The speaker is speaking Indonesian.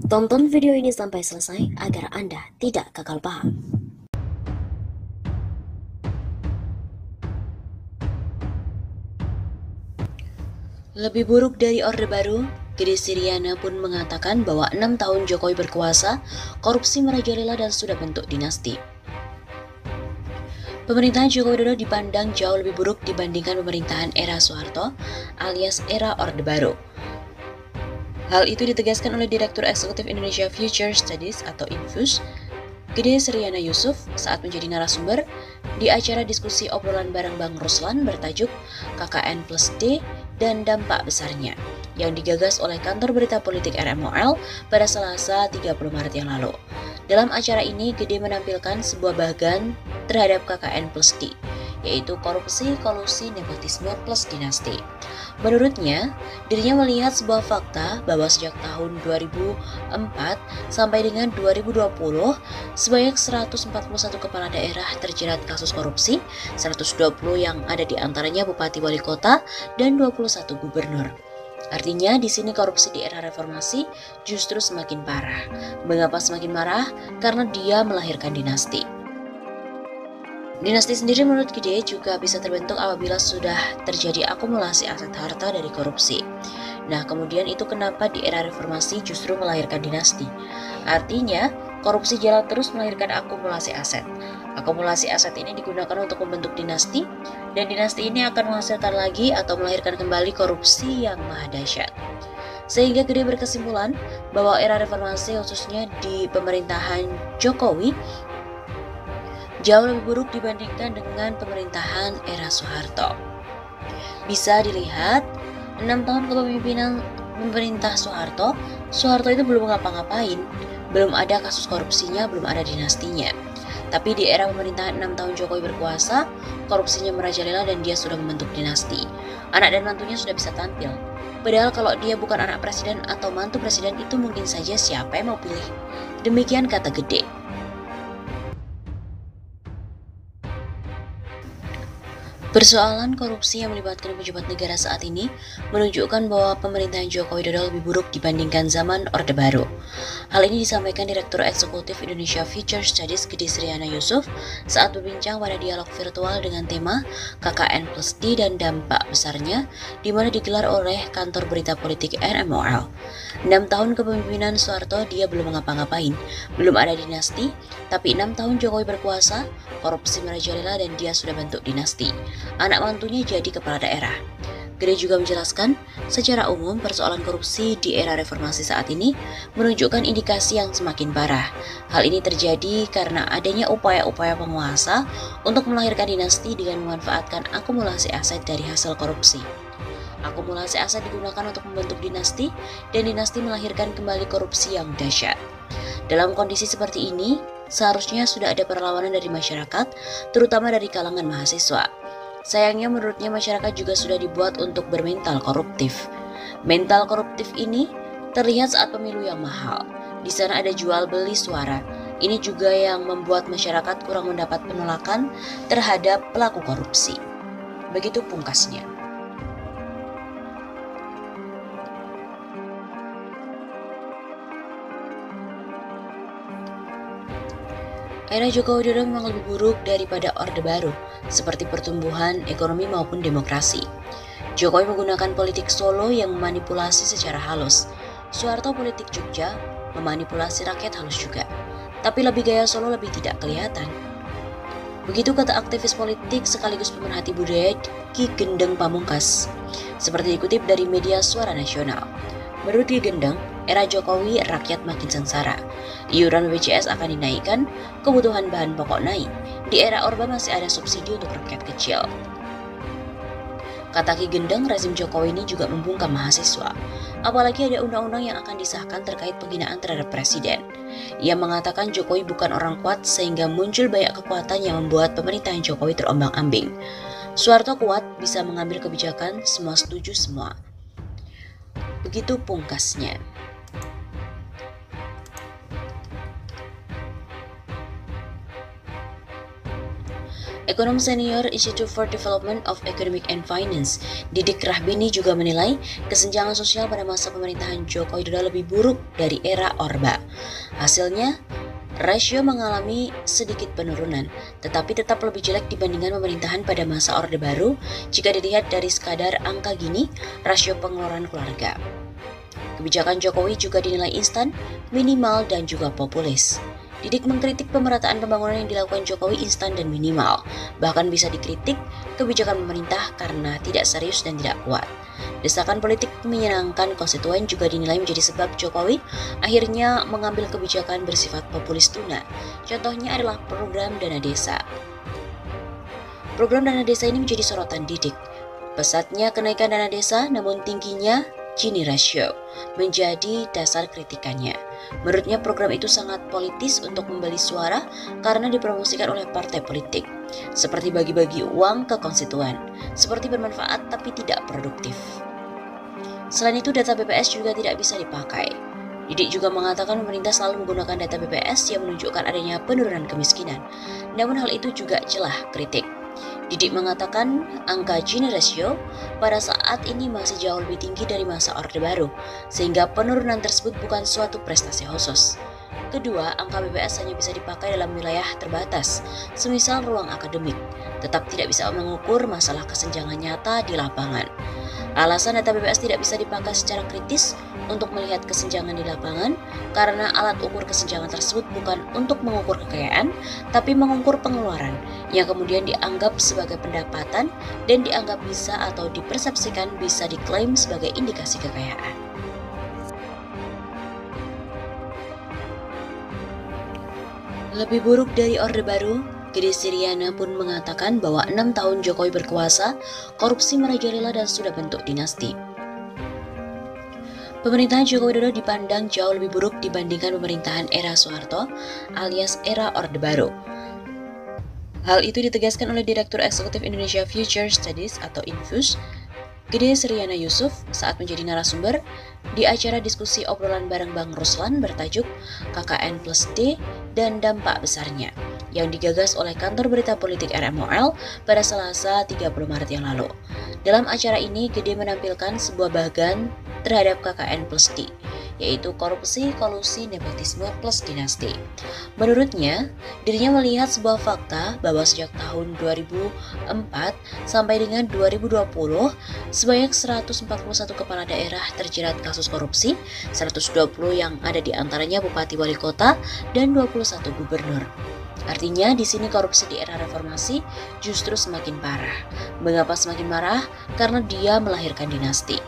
Tonton video ini sampai selesai agar Anda tidak gagal paham. Lebih buruk dari Orde Baru, Gede Siriana pun mengatakan bahwa 6 tahun Jokowi berkuasa, korupsi merajalela dan sudah bentuk dinasti. Pemerintahan Joko Widodo dipandang jauh lebih buruk dibandingkan pemerintahan era Soeharto alias era Orde Baru. Hal itu ditegaskan oleh Direktur Eksekutif Indonesia Future Studies atau Infus, Gede Siriana Yusuf saat menjadi narasumber di acara diskusi obrolan bareng Bang Ruslan bertajuk KKN+D dan Dampak Besarnya yang digagas oleh Kantor Berita Politik RMOL pada Selasa 30 Maret yang lalu. Dalam acara ini, Gede menampilkan sebuah bagan terhadap KKN+D, yaitu korupsi, kolusi, nepotisme plus dinasti. Menurutnya, dirinya melihat sebuah fakta bahwa sejak tahun 2004 sampai dengan 2020, sebanyak 141 kepala daerah terjerat kasus korupsi, 120 yang ada di antaranya bupati wali kota dan 21 gubernur. Artinya di sini korupsi di era reformasi justru semakin parah. Mengapa semakin marah? Karena dia melahirkan dinasti. Dinasti sendiri menurut Gede juga bisa terbentuk apabila sudah terjadi akumulasi aset harta dari korupsi. Nah, kemudian itu kenapa di era reformasi justru melahirkan dinasti. Artinya, korupsi jalan terus melahirkan akumulasi aset. Akumulasi aset ini digunakan untuk membentuk dinasti, dan dinasti ini akan menghasilkan lagi atau melahirkan kembali korupsi yang maha dahsyat. Sehingga Gede berkesimpulan bahwa era reformasi khususnya di pemerintahan Jokowi jauh lebih buruk dibandingkan dengan pemerintahan era Soeharto. Bisa dilihat, 6 tahun kepemimpinan pemerintah Soeharto itu belum ngapa-ngapain, belum ada kasus korupsinya, belum ada dinastinya. Tapi di era pemerintahan 6 tahun Jokowi berkuasa, korupsinya merajalela dan dia sudah membentuk dinasti. Anak dan mantunya sudah bisa tampil. Padahal kalau dia bukan anak presiden atau mantu presiden itu mungkin saja siapa yang mau pilih. Demikian kata Gede. Persoalan korupsi yang melibatkan pejabat negara saat ini menunjukkan bahwa pemerintahan Joko Widodo lebih buruk dibandingkan zaman Orde Baru. Hal ini disampaikan Direktur Eksekutif Indonesia Future Studies Gede Siriana Yusuf saat berbincang pada dialog virtual dengan tema KKN+D dan Dampak Besarnya, di mana digelar oleh Kantor Berita Politik RMOL. 6 tahun kepemimpinan Soeharto dia belum ngapa-ngapain, belum ada dinasti, tapi 6 tahun Jokowi berkuasa, korupsi merajalela dan dia sudah bentuk dinasti. Anak mantunya jadi kepala daerah. Gede juga menjelaskan, secara umum persoalan korupsi di era reformasi saat ini menunjukkan indikasi yang semakin parah. Hal ini terjadi karena adanya upaya-upaya penguasa untuk melahirkan dinasti dengan memanfaatkan akumulasi aset dari hasil korupsi. Akumulasi aset digunakan untuk membentuk dinasti, dan dinasti melahirkan kembali korupsi yang dahsyat. Dalam kondisi seperti ini, seharusnya sudah ada perlawanan dari masyarakat, terutama dari kalangan mahasiswa. Sayangnya menurutnya masyarakat juga sudah dibuat untuk bermental koruptif. Mental koruptif ini terlihat saat pemilu yang mahal. Di sana ada jual beli suara. Ini juga yang membuat masyarakat kurang mendapat penolakan terhadap pelaku korupsi. Begitu pungkasnya. Era Joko Widodo memang lebih buruk daripada Orde Baru, seperti pertumbuhan ekonomi maupun demokrasi. Jokowi menggunakan politik Solo yang memanipulasi secara halus. Soeharto politik Jogja memanipulasi rakyat halus juga. Tapi lebih gaya Solo lebih tidak kelihatan. Begitu kata aktivis politik sekaligus pemerhati budaya Ki Gendeng Pamungkas. Seperti dikutip dari media Suara Nasional. Menurut Ki Gendeng, era Jokowi rakyat makin sengsara. Iuran BPJS akan dinaikkan, kebutuhan bahan pokok naik. Di era Orba masih ada subsidi untuk rakyat kecil. Kata Ki Gendeng, rezim Jokowi ini juga membungkam mahasiswa. Apalagi ada undang-undang yang akan disahkan terkait penghinaan terhadap presiden. Ia mengatakan Jokowi bukan orang kuat sehingga muncul banyak kekuatan yang membuat pemerintahan Jokowi terombang-ambing. Soeharto kuat, bisa mengambil kebijakan, semua setuju semua. Begitu pungkasnya. Ekonom senior Institute for Development of Economic and Finance, Didik Rahbini juga menilai kesenjangan sosial pada masa pemerintahan Joko Widodo lebih buruk dari era Orba. Hasilnya, rasio mengalami sedikit penurunan, tetapi tetap lebih jelek dibandingkan pemerintahan pada masa Orde Baru jika dilihat dari sekadar angka gini, rasio pengeluaran keluarga. Kebijakan Jokowi juga dinilai instan, minimal, dan juga populis. Didik mengkritik pemerataan pembangunan yang dilakukan Jokowi instan dan minimal. Bahkan bisa dikritik kebijakan pemerintah karena tidak serius dan tidak kuat. Desakan politik menyenangkan konstituen juga dinilai menjadi sebab Jokowi akhirnya mengambil kebijakan bersifat populis tuna. Contohnya adalah program dana desa. Program dana desa ini menjadi sorotan Didik. Pesatnya kenaikan dana desa namun tingginya Gini rasio menjadi dasar kritikannya. Menurutnya program itu sangat politis untuk membeli suara karena dipromosikan oleh partai politik, seperti bagi-bagi uang ke konstituen, seperti bermanfaat tapi tidak produktif. Selain itu data BPS juga tidak bisa dipakai. Didik juga mengatakan pemerintah selalu menggunakan data BPS yang menunjukkan adanya penurunan kemiskinan. Namun hal itu juga celah kritik. Didik mengatakan angka Gini rasio pada saat ini masih jauh lebih tinggi dari masa Orde Baru, sehingga penurunan tersebut bukan suatu prestasi khusus. Kedua, angka BPS hanya bisa dipakai dalam wilayah terbatas, semisal ruang akademik, tetap tidak bisa mengukur masalah kesenjangan nyata di lapangan. Alasan data BPS tidak bisa dipakai secara kritis untuk melihat kesenjangan di lapangan karena alat ukur kesenjangan tersebut bukan untuk mengukur kekayaan, tapi mengukur pengeluaran yang kemudian dianggap sebagai pendapatan dan dianggap bisa atau dipersepsikan bisa diklaim sebagai indikasi kekayaan. Lebih buruk dari Orde Baru, Gede Siriana pun mengatakan bahwa 6 tahun Jokowi berkuasa, korupsi merajalela dan sudah bentuk dinasti. Pemerintahan Joko Widodo dipandang jauh lebih buruk dibandingkan pemerintahan era Soeharto alias era Orde Baru. Hal itu ditegaskan oleh Direktur Eksekutif Indonesia Future Studies atau Infus, Gede Siriana Yusuf saat menjadi narasumber di acara diskusi obrolan bareng Bang Ruslan bertajuk KKN+D dan Dampak Besarnya yang digagas oleh Kantor Berita Politik RMOL pada Selasa 30 Maret yang lalu. Dalam acara ini, Gede menampilkan sebuah bagan terhadap KKN+D, yaitu korupsi, kolusi, nepotisme plus dinasti. Menurutnya, dirinya melihat sebuah fakta bahwa sejak tahun 2004 sampai dengan 2020, sebanyak 141 kepala daerah terjerat kasus korupsi, 120 yang ada di antaranya bupati wali kota dan 21 gubernur. Artinya di sini korupsi di era reformasi justru semakin parah. Mengapa semakin parah? Karena dia melahirkan dinasti.